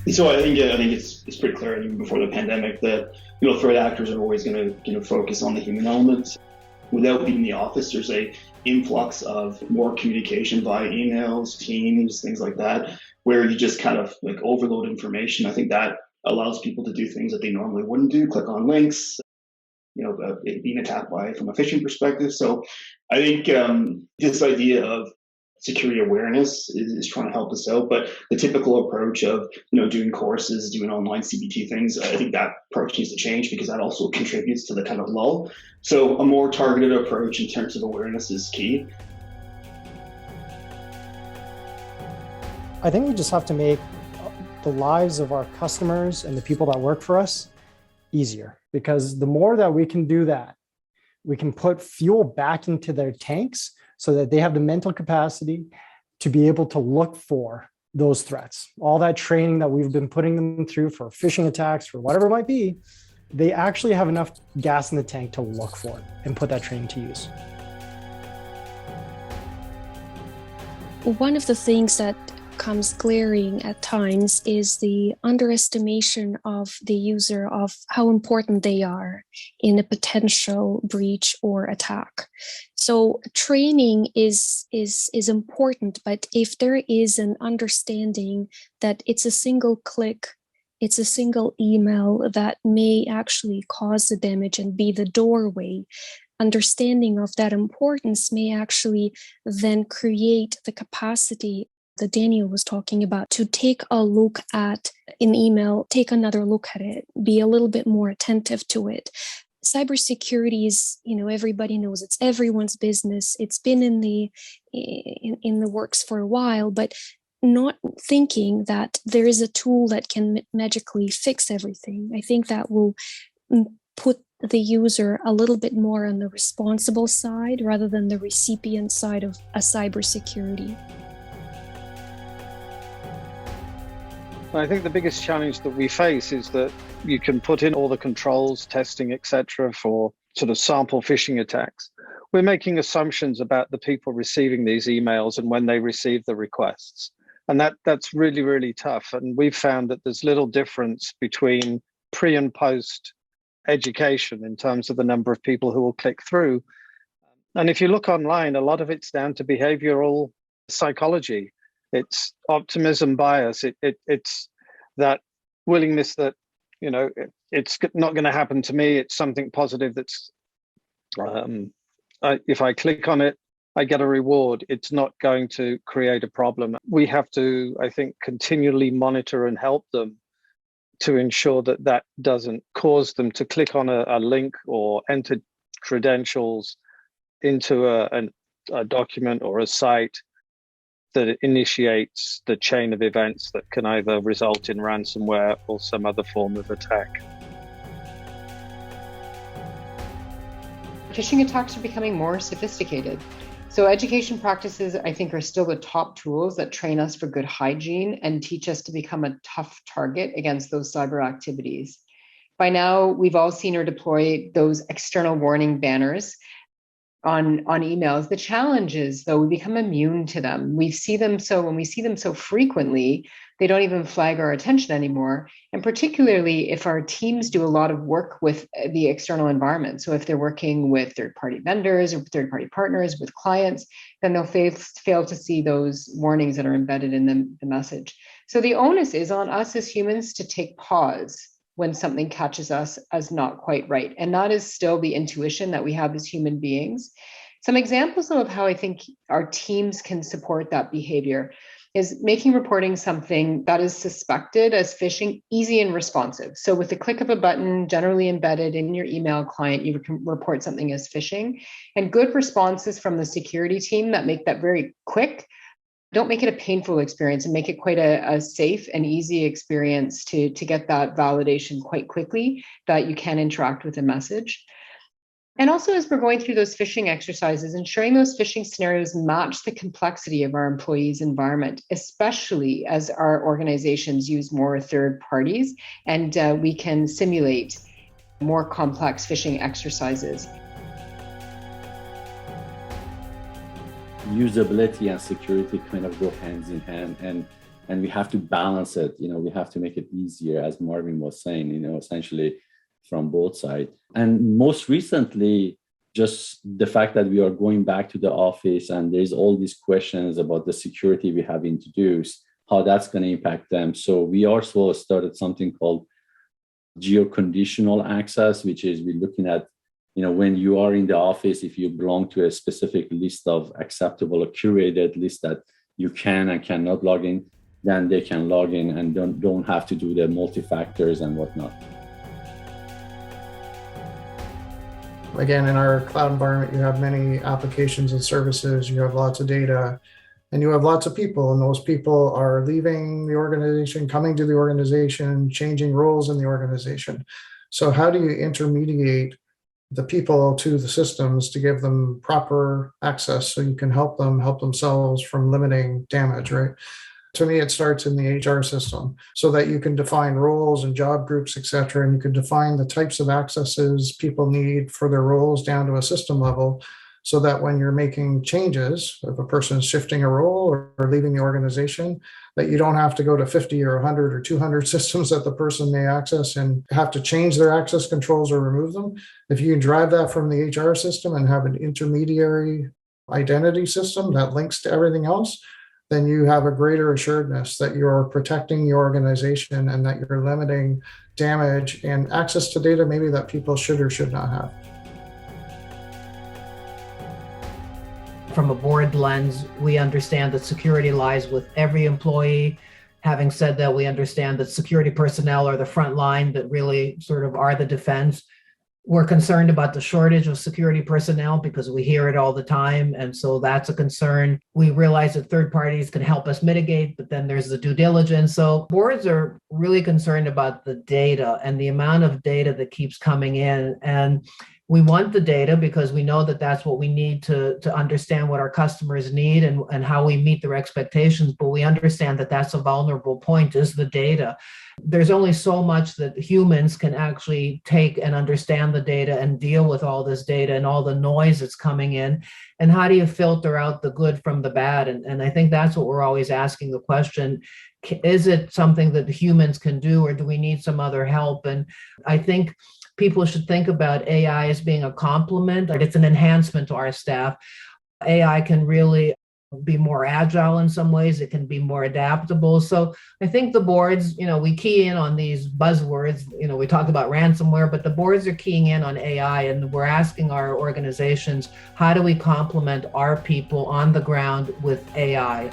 So I think it's pretty clear even before the pandemic that threat actors are always going to focus on the human element. Without being in the office, there's a influx of more communication via emails, Teams, things like that, where you just kind of like overload information. I think that allows people to do things that they normally wouldn't do, click on links, being attacked from a phishing perspective. So I think this idea of security awareness is trying to help us out, but the typical approach of doing courses, doing online CBT things, I think that approach needs to change because that also contributes to the kind of lull. So a more targeted approach in terms of awareness is key. I think we just have to make the lives of our customers and the people that work for us easier, because the more that we can do that, we can put fuel back into their tanks so that they have the mental capacity to be able to look for those threats. All that training that we've been putting them through for phishing attacks, for whatever it might be, they actually have enough gas in the tank to look for it and put that training to use. One of the things that comes glaring at times is the underestimation of the user of how important they are in a potential breach or attack. So training is important, but if there is an understanding that it's a single click, it's a single email that may actually cause the damage and be the doorway, understanding of that importance may actually then create the capacity that Daniel was talking about to take a look at an email, take another look at it, be a little bit more attentive to it. Cybersecurity is, everybody knows it's everyone's business. It's been in the works for a while, but not thinking that there is a tool that can magically fix everything. I think that will put the user a little bit more on the responsible side rather than the recipient side of a cybersecurity. I think the biggest challenge that we face is that you can put in all the controls, testing, etc., for sort of sample phishing attacks. We're making assumptions about the people receiving these emails and when they receive the requests. And that's really, really tough. And we've found that there's little difference between pre and post education in terms of the number of people who will click through. And if you look online, a lot of it's down to behavioral psychology. It's optimism bias. It's that willingness that, it's not going to happen to me. It's something positive that's, if I click on it, I get a reward. It's not going to create a problem. We have to, I think, continually monitor and help them to ensure that doesn't cause them to click on a link or enter credentials into a document or a site that initiates the chain of events that can either result in ransomware or some other form of attack. Phishing attacks are becoming more sophisticated. So education practices, I think, are still the top tools that train us for good hygiene and teach us to become a tough target against those cyber activities. By now, we've all seen or deployed those external warning banners on emails. The challenge is, though, we become immune to them. When we see them so frequently, they don't even flag our attention anymore. And particularly if our teams do a lot of work with the external environment. So if they're working with third-party vendors or third-party partners, with clients, then they'll fail to see those warnings that are embedded in the message. So the onus is on us as humans to take pause when something catches us as not quite right. And that is still the intuition that we have as human beings. Some examples of how I think our teams can support that behavior is making reporting something that is suspected as phishing easy and responsive. So with the click of a button generally embedded in your email client, you can report something as phishing, and good responses from the security team that make that very quick. Don't make it a painful experience and make it quite a safe and easy experience to get that validation quite quickly that you can interact with a message. And also, as we're going through those phishing exercises, ensuring those phishing scenarios match the complexity of our employees' environment, especially as our organizations use more third parties and we can simulate more complex phishing exercises. Usability and security kind of go hands in hand, and And we have to balance it. We have to make it easier, as Marvin was saying, essentially from both sides. And most recently, just the fact that we are going back to the office and there's all these questions about the security we have introduced, how that's going to impact them. So we also started something called Geoconditional access, which is we're looking at, when you are in the office, if you belong to a specific list of acceptable or curated list that you can and cannot log in, then they can log in and don't have to do the multi-factors and whatnot. Again, in our cloud environment, you have many applications and services, you have lots of data, and you have lots of people, and those people are leaving the organization, coming to the organization, changing roles in the organization. So how do you intermediate the people to the systems to give them proper access so you can help themselves from limiting damage, right? To me, it starts in the HR system so that you can define roles and job groups, et cetera, and you can define the types of accesses people need for their roles down to a system level so that when you're making changes, if a person is shifting a role or leaving the organization, that you don't have to go to 50 or 100 or 200 systems that the person may access and have to change their access controls or remove them. If you can drive that from the HR system and have an intermediary identity system that links to everything else, then you have a greater assuredness that you're protecting your organization and that you're limiting damage and access to data maybe that people should or should not have. From a board lens, we understand that security lies with every employee. Having said that, we understand that security personnel are the front line that really sort of are the defense. We're concerned about the shortage of security personnel because we hear it all the time. And so that's a concern. We realize that third parties can help us mitigate, but then there's the due diligence. So boards are really concerned about the data and the amount of data that keeps coming in. And we want the data because we know that that's what we need to understand what our customers need and how we meet their expectations. But we understand that that's a vulnerable point, is the data. There's only so much that humans can actually take and understand the data and deal with all this data and all the noise that's coming in. And how do you filter out the good from the bad? And I think that's what we're always asking the question. Is it something that humans can do, or do we need some other help? And I think people should think about AI as being a complement. It's an enhancement to our staff. AI can really be more agile in some ways. It can be more adaptable. So I think the boards, we key in on these buzzwords. We talk about ransomware, but the boards are keying in on AI, and we're asking our organizations, how do we complement our people on the ground with AI?